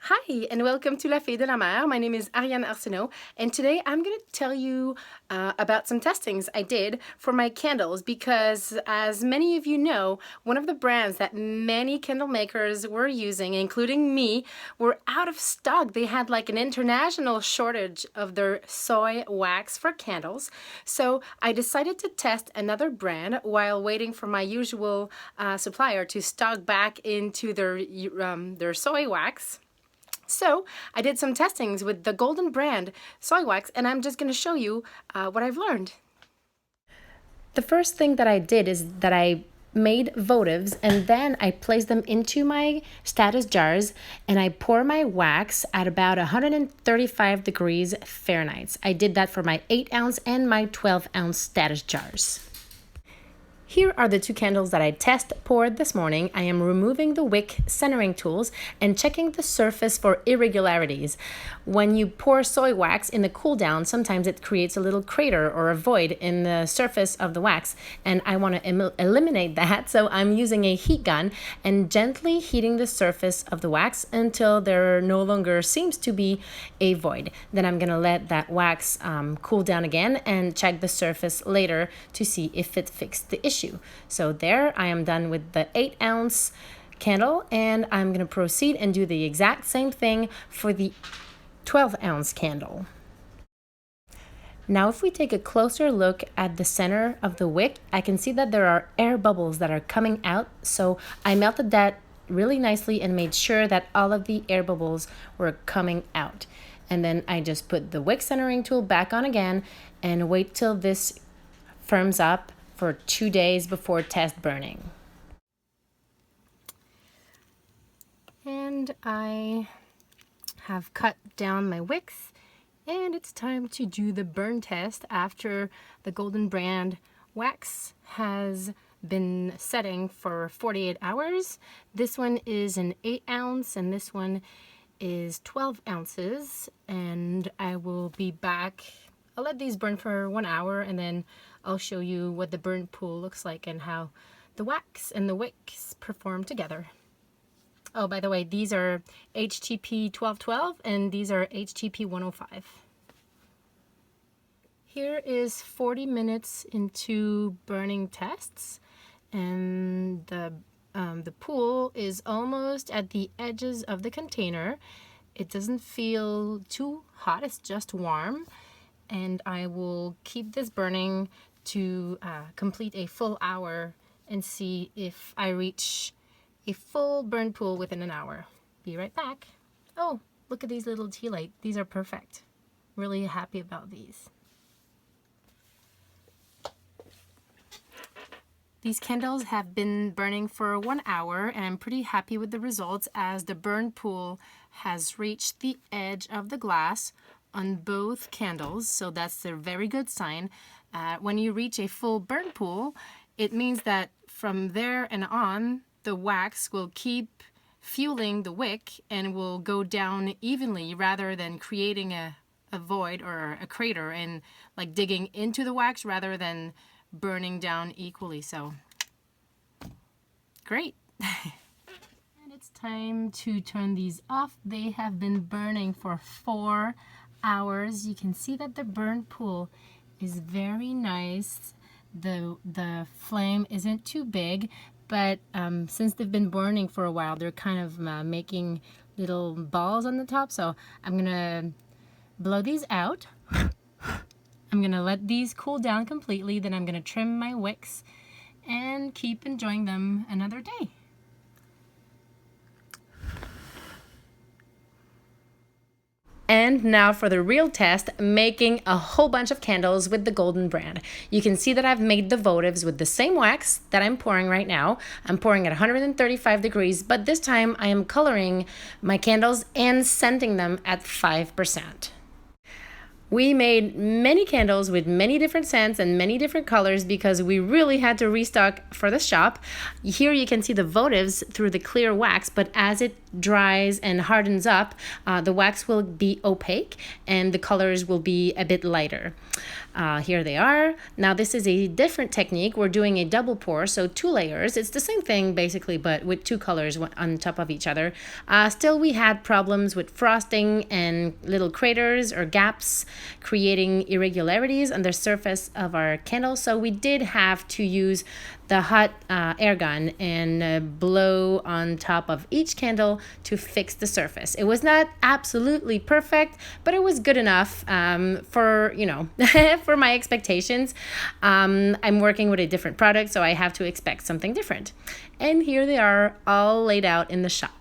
Hi, and welcome to La Fille de la Mer. My name is Ariane Arsenault, and today I'm going to tell you about some testings I did for my candles because, as many of you know, one of the brands that many candle makers were using, including me, were out of stock. They had like an international shortage of their soy wax for candles. So I decided to test another brand while waiting for my usual supplier to stock back into their soy wax. So I did some testings with the Golden brand soy wax, and I'm just going to show you what I've learned. The first thing that I did is that I made votives, and then I placed them into my status jars, and I pour my wax at about 135 degrees Fahrenheit. I did that for my 8-ounce and my 12-ounce status jars. Here are the two candles that I test poured this morning. I am removing the wick centering tools and checking the surface for irregularities. When you pour soy wax in the cool down, sometimes it creates a little crater or a void in the surface of the wax, and I want to eliminate that, so I'm using a heat gun and gently heating the surface of the wax until there no longer seems to be a void. Then I'm going to let that wax cool down again and check the surface later to see if it fixed the issue. So there, I am done with the 8-ounce candle, and I'm going to proceed and do the exact same thing for the 12-ounce candle. Now, if we take a closer look at the center of the wick, I can see that there are air bubbles that are coming out. So I melted that really nicely and made sure that all of the air bubbles were coming out. And then I just put the wick centering tool back on again and wait till this firms up for 2 days before test burning. And I have cut down my wicks, and it's time to do the burn test after the Golden brand wax has been setting for 48 hours. This one is an 8-ounce and this one is 12 ounces, and I will be back. I'll let these burn for 1 hour, and then I'll show you what the burn pool looks like and how the wax and the wicks perform together. Oh, by the way, these are HTP 1212 and these are HTP 105. Here is 40 minutes into burning tests, and the pool is almost at the edges of the container. It doesn't feel too hot, it's just warm. And I will keep this burning to complete a full hour and see if I reach a full burn pool within an hour. Be right back. Oh, look at these little tea lights. These are perfect. Really happy about these. These candles have been burning for 1 hour, and I'm pretty happy with the results as the burn pool has reached the edge of the glass on both candles, so that's a very good sign. When you reach a full burn pool, it means that from there and on, the wax will keep fueling the wick and will go down evenly rather than creating a void or a crater and like digging into the wax rather than burning down equally. So great. And it's time to turn these off. They have been burning for 4 hours. You can see that the burn pool is very nice. The flame isn't too big, but since they've been burning for a while, they're kind of making little balls on the top. So I'm gonna blow these out. I'm gonna let these cool down completely, then I'm gonna trim my wicks and keep enjoying them another day. And now for the real test, making a whole bunch of candles with the Golden brand. You can see that I've made the votives with the same wax that I'm pouring right now. I'm pouring at 135 degrees, but this time I am coloring my candles and scenting them at 5%. We made many candles with many different scents and many different colors because we really had to restock for the shop. Here you can see the votives through the clear wax, but as it dries and hardens up, the wax will be opaque and the colors will be a bit lighter. Here they are. Now this is a different technique. We're doing a double pour, so 2 layers. It's the same thing basically, but with 2 colors on top of each other. Still, we had problems with frosting and little craters or gaps, creating irregularities on the surface of our candle. So we did have to use the hot air gun and blow on top of each candle to fix the surface. It was not absolutely perfect, but it was good enough for, you know, for my expectations. I'm working with a different product, so I have to expect something different. And here they are, all laid out in the shop.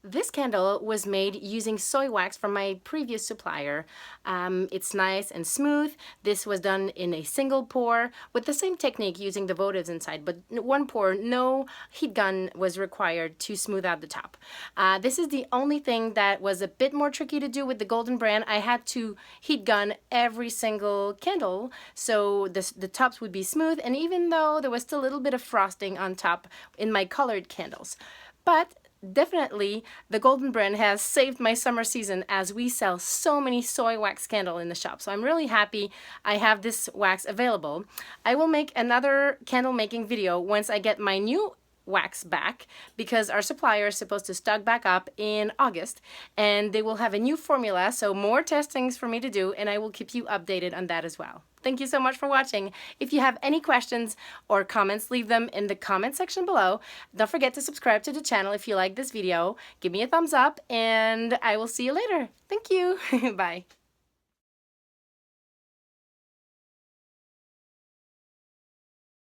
This candle was made using soy wax from my previous supplier. It's nice and smooth. This was done in a single pour with the same technique using the votives inside, but 1 pour, no heat gun was required to smooth out the top. This is the only thing that was a bit more tricky to do with the Golden brand. I had to heat gun every single candle so the tops would be smooth, and even though there was still a little bit of frosting on top in my colored candles. But definitely, the Golden brand has saved my summer season as we sell so many soy wax candle in the shop. So I'm really happy I have this wax available. I will make another candle making video once I get my new wax back, because our supplier is supposed to stock back up in August and they will have a new formula, so more testings for me to do, and I will keep you updated on that as well. Thank you so much for watching. If you have any questions or comments, leave them in the comment section below. Don't forget to subscribe to the channel if you like this video. Give me a thumbs up and I will see you later. Thank you. Bye.